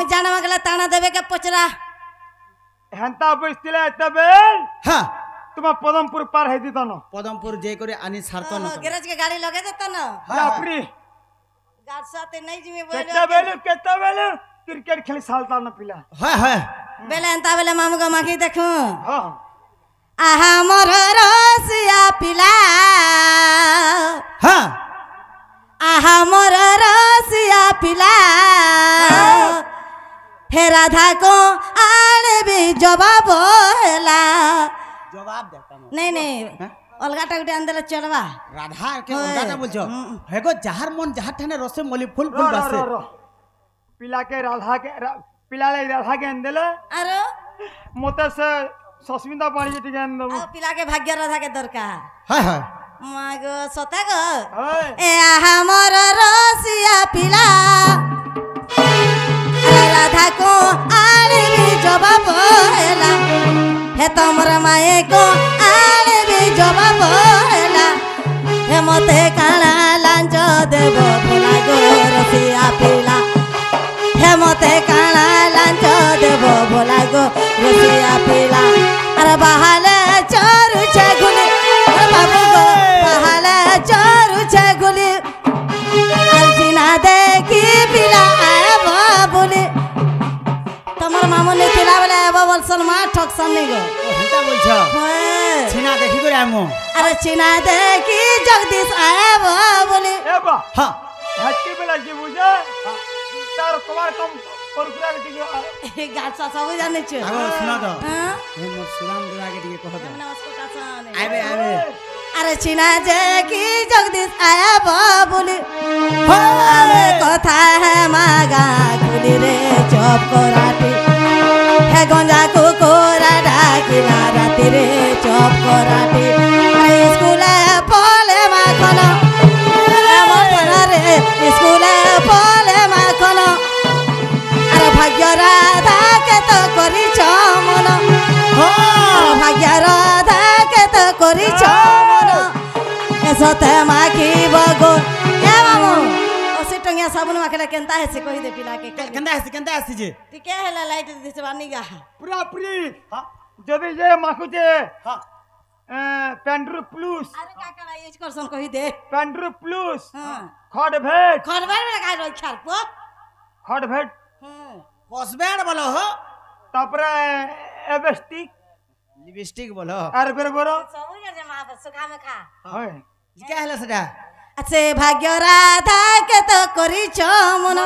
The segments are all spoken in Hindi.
मु जाना मगला ताना देवे के पचरा हेंता बसतिले तबेल हां तुम पदमपुर पार है दी तनो पदमपुर जे करे आनी सारतो न गैरेज के गाड़ी लगे देता न लापरी गाड़ साथे नहीं जिमे बोल केता बेले क्रिकेट खेली सालता न पिला हां बेले अंता बेले मामू का माकी देखू हां आहा मोर रसिया पिला हां आहा मोर रसिया पिला हे राधा को आने भी जवाब होला जवाब देता नहीं नहीं अलगाटा गुटे आंदले चलवा राधा के अलगाटा बोलछो हेगो जहार मन जहार ठाने रसे मली फूल फूल बासे पिला के राधा के पिला ले राधा के अंदले अरे मोते से सस्मिता पानी जे टिके अंदबो पिला के भाग्य राधा के दरकार हाय हाय मागो सता गो ए आहा मोर रसिया पिला राधा को आने भी जवाब होला हे तमर माए को आने भी जवाब होला हे मते काना लांज देव भोला गो रसिया पिला हे मते काना लांज देव भोला गो रसिया पिला अरे बहाले चोरू छे गुली अरे बाबू गो बहाले चोरू छे गुली अर्जिना देखी पिला आए बाबुली तमर मामू ने पिला वाला आबा बोलसन मा ठकसन नहीं गो हेता बोलछो छिना देखि करे आमो अरे छिना देखी जगदीश आए बाबुली ए बा हां हट्टी बेला जी बुझे तार कुमार कम परकुरा के टिके गाछा सब जाने छ आगो सुना दो हां हे मोर सुराम देवा के टिके कह दो नमस्कार कासन आबे आबे अरे छिना देखी जगदीश आया बाबुली अरे कथा है मागा खुली रे चौप कोराटी है गंजा कुकुरा डाकिला राती रे चौप कोराटी स्कूल पले माखन रे स्कूल पले माखन अरे भाग्य राधा के तो करी मन भाग्य राधा के तो करी सते माखी बगो ए मामू ओसे टंगिया साबुन माखला केनता है से कहि दे पिला के केंदा आसी जे टिके हैला लाइट दिसे बानी गा पूरा प्री हां जदी जे माखुते हां पेंड्रू प्लस अरे का करा यूज करसन कहि दे पेंड्रू प्लस हां खड भेट खडबार में का रोई खार पो खड भेट कसबेड बोलो हो तापरे एबस्टिक लिपस्टिक बोलो अरे फिर बोलो सब जे मा सुखा में खा हाय क्या हैला सेटा अच्छे भाग्य राधा के तो करी मन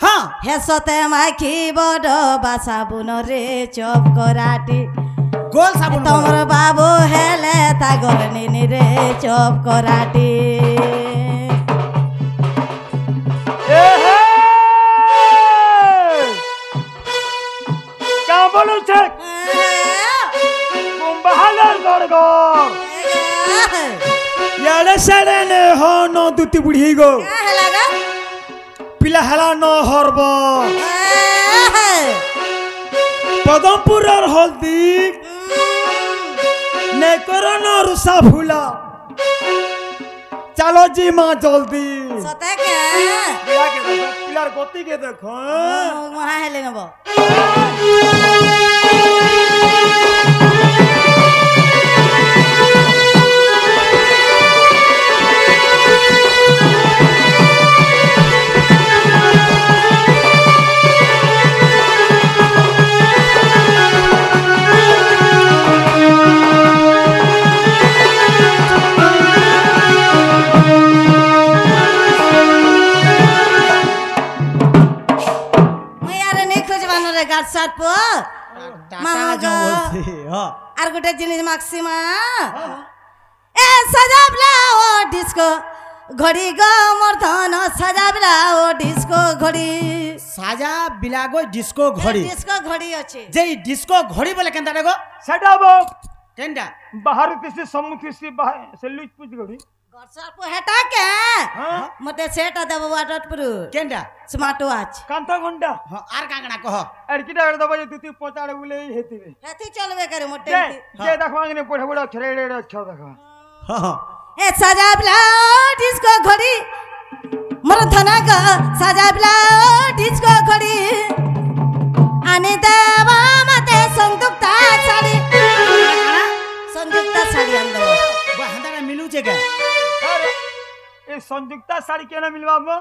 हां हे सते माखी बड बासाबुन रे चप कराटी गोल साबुन तमर बाबू हेले ता गलनी रे चप कराटी ए हे का बोलू छे कुंभहालर गड़गो याले सरे ने हो नो दुती बुढ़ी गो का हलागा पिला हला न हरबो पदमपुर और हल्दी ने करो न रुसा फूला चलो जी माँ जल्दी सते के पिलार गति के देखो वहां हेले नबो साथ पो मामा जो बोलते हां आर गोटे जिनिस माक्सिमा ए सजाबला ओ डिस्को घड़ी गो मर्दन सजाबला ओ डिस्को घड़ी साजा बिलागो डिस्को घड़ी अछि जे डिस्को घड़ी बोले केनता देखो सेटा बो केनता बाहर से सम्मुखी से बाहर से लुच पुच घड़ी गरसा पो हेटा के हां मते सेटा देबो वाटट पुरु केनता स्मार्ट वॉच कांता घंटा हां आर कांगना कह अड़कीटा दबा जे दुती पचाड़े बुले हेतिबे हेती चलबे करे मोटे जे देखवांगे पढ़े बड़ा छरेड़े अच्छा देखा हां ए सजाबला डिस्को घड़ी मोर धना का सजाबला डिस्को घड़ी संयुक्ता साड़ी केना मिलवा मो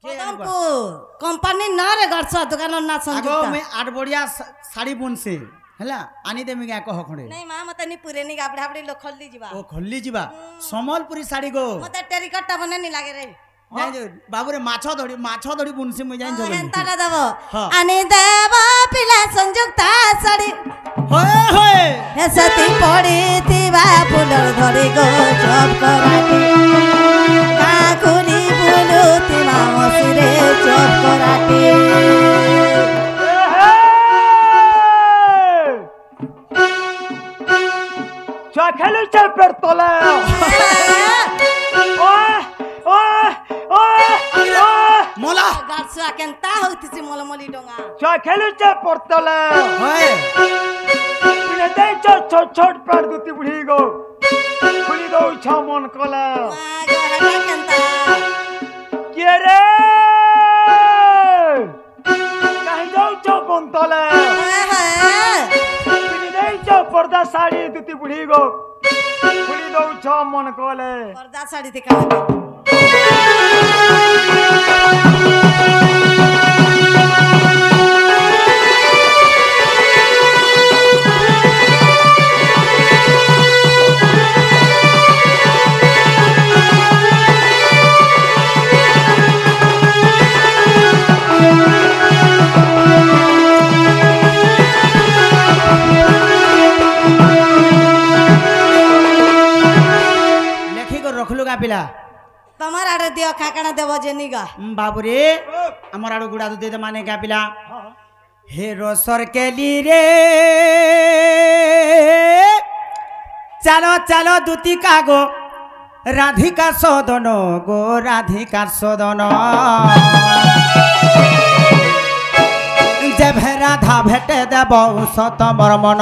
पदमपुर कंपनी ना रे गरछ दुकान ना आगो संयुक्ता मैं आठ बढ़िया साड़ी बुनसे हैला आनी देमी क्या कह खणे नहीं मां मते नि पुरे नि गाबडा हाबडी लो खोलली जीवा ओ खोलली जीवा समलपुरी साड़ी गो मते टेरिकट्टा बने नि लागे रे जाई जो बाबू रे माछ धड़ी बुनसे मुई जाई जो हेंता रे देबो हाँ। आनी देबो पिला संयुक्ता साड़ी होए होए हे सती पड़ी तिबा फुलर धरी गो जब कराटी काकुली बुलु तिमा मसिरे जब कराटी चखेलु चल पर तोले मोला गरछा केनता होतिसी मोलमोली डोंगा चखेलु चल पर तोले होए पिने दे छोट छोट पर दुती बुढ़ी गो खुली दो छ मन कला मां गो हटा केनता के रे कहीं जाऊ छ बन तोले पिने दे छ पर्दा साड़ी दुती बुढ़ी गो खुली दो छ मन कले पर्दा साड़ी दिखा पिला तमार आड़े दियो खाकना देबो जेनिगा बाबू रे हमर आड़ो गुड़ा दे दे माने क्या पिला हे रोसर के ली रे चलो चलो दूती का गो राधिका सदन गो राधिका सदन जब राधा भेटे देब सतमर मन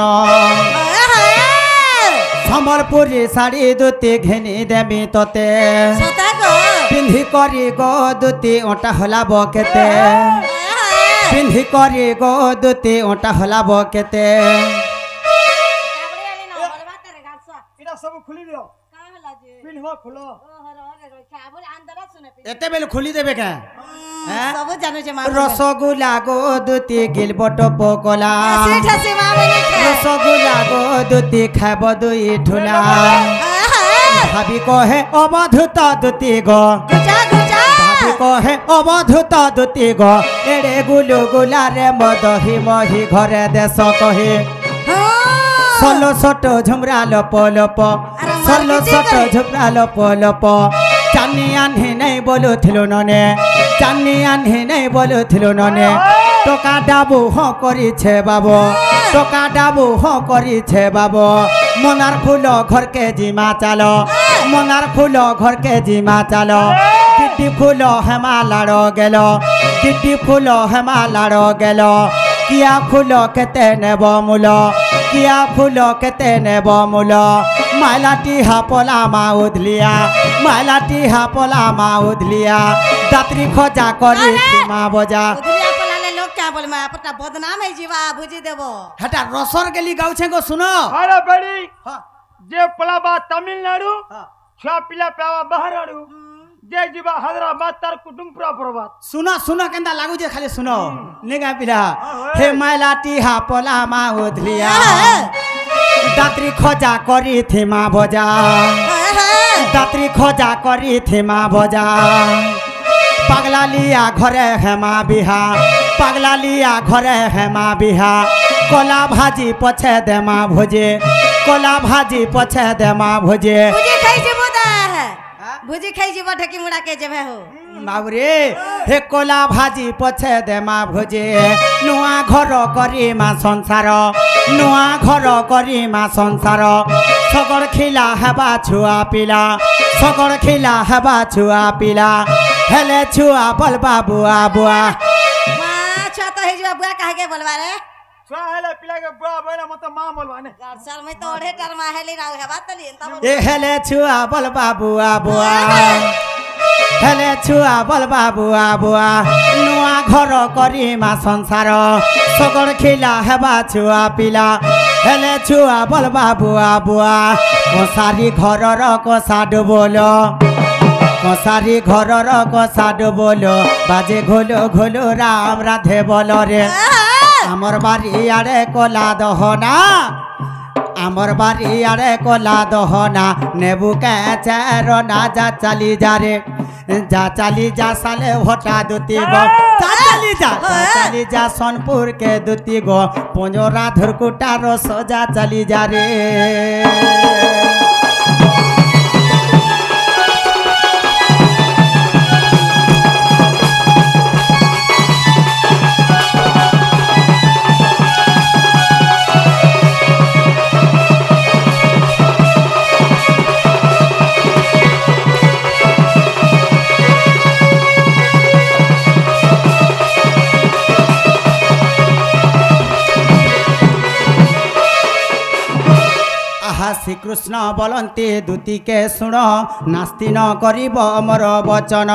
सम्बलपुरी साड़ी दूती घिनी देवी तोते सता गो पिंधि करी गो दूती ओटा होला बकेते पिंधि करी गो दूती ओटा होला बकेते काबड़ी आनी न बोलबा तेरे गाछा इना सब खुली दियो का होला जे पिनहो खुलो ओहो रे काबड़ी आंदरा सुने पे एते बेल खुली देबे का सब जानो जे मां रसगुल्ला गो दूती गिलबट पकोला सीठ से मामे ने खा रसगुल्ला गो दूती खाब दुई ठुला भाभी कहे अबधुत दूती गो गुचा गुचा भाभी कहे अबधुत दूती गो एड़े गुलु गुला रे मदही मही घरे देश कहे सलो सट झुमरा लप लप सलो सट झुमरा लप लप चानी आन्ही नहीं बोलू थिलु नने चानी आन्ही नहीं बोलू थिलु नने टोका डाबू हाँ करी छे बाबो टोका डाबू हाँ करी छे बाबो मनार फूल घर के जिमा चालो मनार फूल घर के जिमा चालो गिट्टी फूल हेमा लाड़ो गेलो गिट्टी फूल हेमा लाड़ो गेलो किया फूल केते नेब मूल किया फूल केते नेब मूल माइलाटी हापला मा उधलिया माइलाटी हापला मा उधलिया दात्री खोजा करी सीमा बजा उधरिया पलाले लोग क्या बोल मैं अपना बदनाम है जीवा बुझी देबो हटा रसर गेली गाँव छे गो सुनो अरे बड़ी हाँ जे पलाबा तमिलनाडु हाँ छा पिला पेवा बहराडु जे जीवा हैदराबाद तार कुटुंब पूरा प्रभात सुनो सुनो केंदा लागू जे खाली सुनो निगा पिला हे माइलाटी हापला मा उधलिया दात्री खोजा करी थीमा बजा दात्री खोजा करी थीमा बजा पगला लिया घरे हेमा बिहा पगला लिया घरे हेमा बिहा कोला भाजी पछे देमा भोजे कोला भाजी पछे देमा भोजे बुझी खाई जीवो दा है बुझी खाई जीवो ढकी मुड़ा के जेबे हो बाबुरे हे कोला भाजी पछे देमा भोजे नुआ घर करी मा संसार नुआ घर करी मा संसार सगड़ खिला हेबा छुआ पिला सगड़ खिला हेबा छुआ पिला हेले छुआ बोलबा बुआ बुआ मां छ तो हे जीवा बुआ काहे के बोलवा रे छा हेला पिला के बुआ बोला मत मां बोलवाने सर में तो ओढ़े टर मा हेली ना है बात ली तब ए हेले छुआ बोलबा बुआ बुआ हेले छुआ बोलबा बुआ बुआ नुआ घर करी मा संसार सगड़ खिला हेबा छुआ पिला हेले छुआ बोलबा बुआ बुआ कोसारी घरर कोसा डुबोल কসারি ঘরর কসাডু বলো বাজে ঘোলো ঘোলো রাম রাধে বলো রে আমার বাড়ি আড়ে কলা দহনা আমার বাড়ি আড়ে কলা দহনা নেবু কেচের না যা চালি যা রে যা চালি যা সালে ভটা দুতি গো যা চালি যা সোনপুর কে দুতি গো পঞ্জরা ধুরকুটা রস যা চালি যা রে শ্রীকৃষ্ণ বলন্তি দূতিকে শুণ নাস্তি ন করিব অমর বচন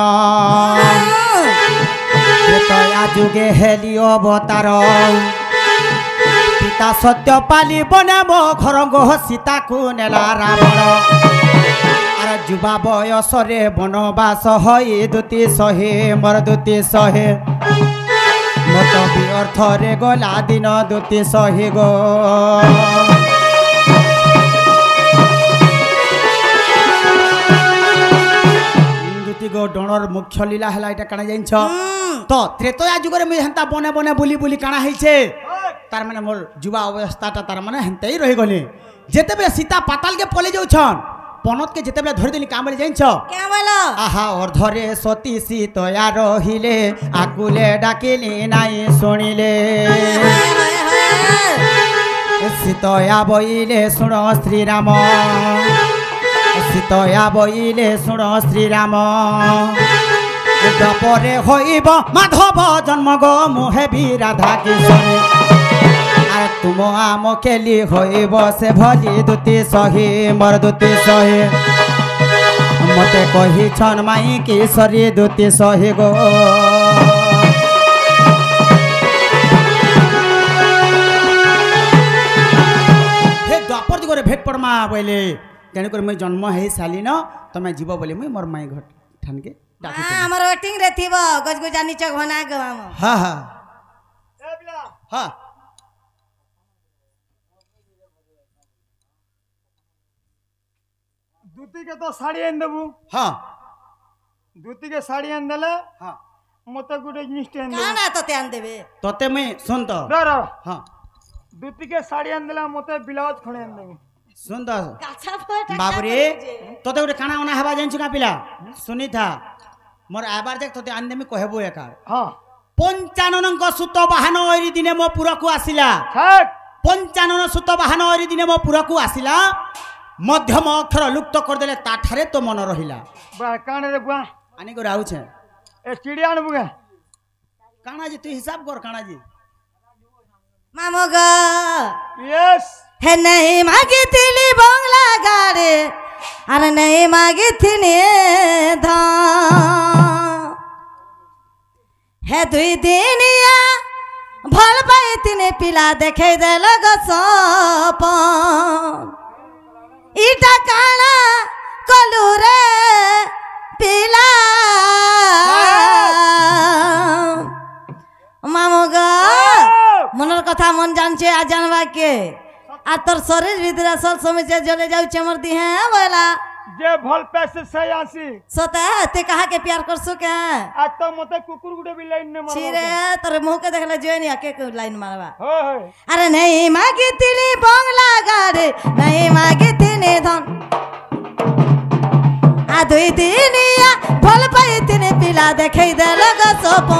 ত্রেতয়া যুগে হেলি অবতার পিতা সত্য পালি বনে মো ঘর গোহ সীতাকু নেলা রাবণ আর যুবা বয়সরে বনবাস হই দূতি সহে মর দূতি সহে মত অর্থরে গলা দিন দূতি সহি গো ডণর মুখ্য লীলা হেলা এটা কাଣା জানিছ তো ত্রেতয়া যুগরে মুই হেন্তা বনে বনে বুলি বুলি কাଣା হইছে তার মানে মোর যুবা অবস্থাটা তার মানে হেন্তাই রহি গলি যেতেবেলে সীতা পাতালকে পলে যাউছন পনতকে যেতেবেলে ধরে দিলি কামড়ে জানিছ কে বলো আহা অর্ধরে সতী সীতয়া রহিলে আকুলে ডাকিলি নাই শুনিলে সীতয়া বইলে শুণ শ্রীরাম সীতয়া বইলে শুণ শ্রীরাম দ্বাপরে হইব মাধব জন্ম গো মুহেবি রাধা কিশোর আর তুম আম খেলি হইব সে ভলি দূতি সহি মর দূতি সহি মতে কহিছন মাই কিশোরী দূতি সহি গো হে দ্বাপর যুগরে ভেট পড়মা বইলে তেণুকরি মুই জন্ম হয়ে সারি ন তুমি যাব বলে মুই মোর মাই ঘর ঠানকে ডাকি আমার ওয়েটিং রে থিব গজগু জানি চক ভনা গো আম হ্যাঁ হ্যাঁ এ বিলা হ্যাঁ দুতিকে তো শাড়ি এনে দেবু হ্যাঁ দুতিকে শাড়ি এনে দেলে হ্যাঁ মতে গোটে জিনিসটা এনে দেবু কানা তোতে আন দেবে তোতে মুই শুন তো হ্যাঁ দুতিকে শাড়ি এনে দেলে মতে ব্লাউজ খড়ে এনে দেবু শুন তো কাছা ফটা বাবরে তোতে গোটে কানা ওনা হেবা জানিছু কা পিলা শুনি থা মোর আবার দেখ তোতে আন দেমি কহেবো একা হ্যাঁ 55 সুত বাহান ওরি দিনে মো পুরকু আসিলা ঠিক 55 সুত বাহান ওরি দিনে মো পুরকু আসিলা মধ্যম অক্ষর লুপ্ত করদেলে তাঠারে তো মন রহিলা বা কানে রে বুয়া আনি করে আউছে এ চিড়ি আনবু গে কানাজি তুই হিসাব কর কানাজি মামো গো ইয়েস হে नहीं मागी तिली बंगला गाड़े अरे नहीं मागी थिने धाम हे दुई दिनिया भल पाई तिने पिला देखे देल गो सपन इटा काना कलू रे पिला मामो गो मनर कथा मन जानछे आ जानवा के आ तोर शरीर भीतर असल समझे जले जाऊ चमर दी है बोला जे भल पैसे सही आसी सोता ते कहा के प्यार कर सो के आज तो मते कुकुर गुडे भी लाइन ने मारो छिरे तोर मुंह के देखला जोय नहीं के लाइन मारवा हो अरे नहीं मागी तिली बंगला गाड़े नहीं मागी तिने धन आ दुई दिनिया भल पाई तिने पिला देखै देल गो सपन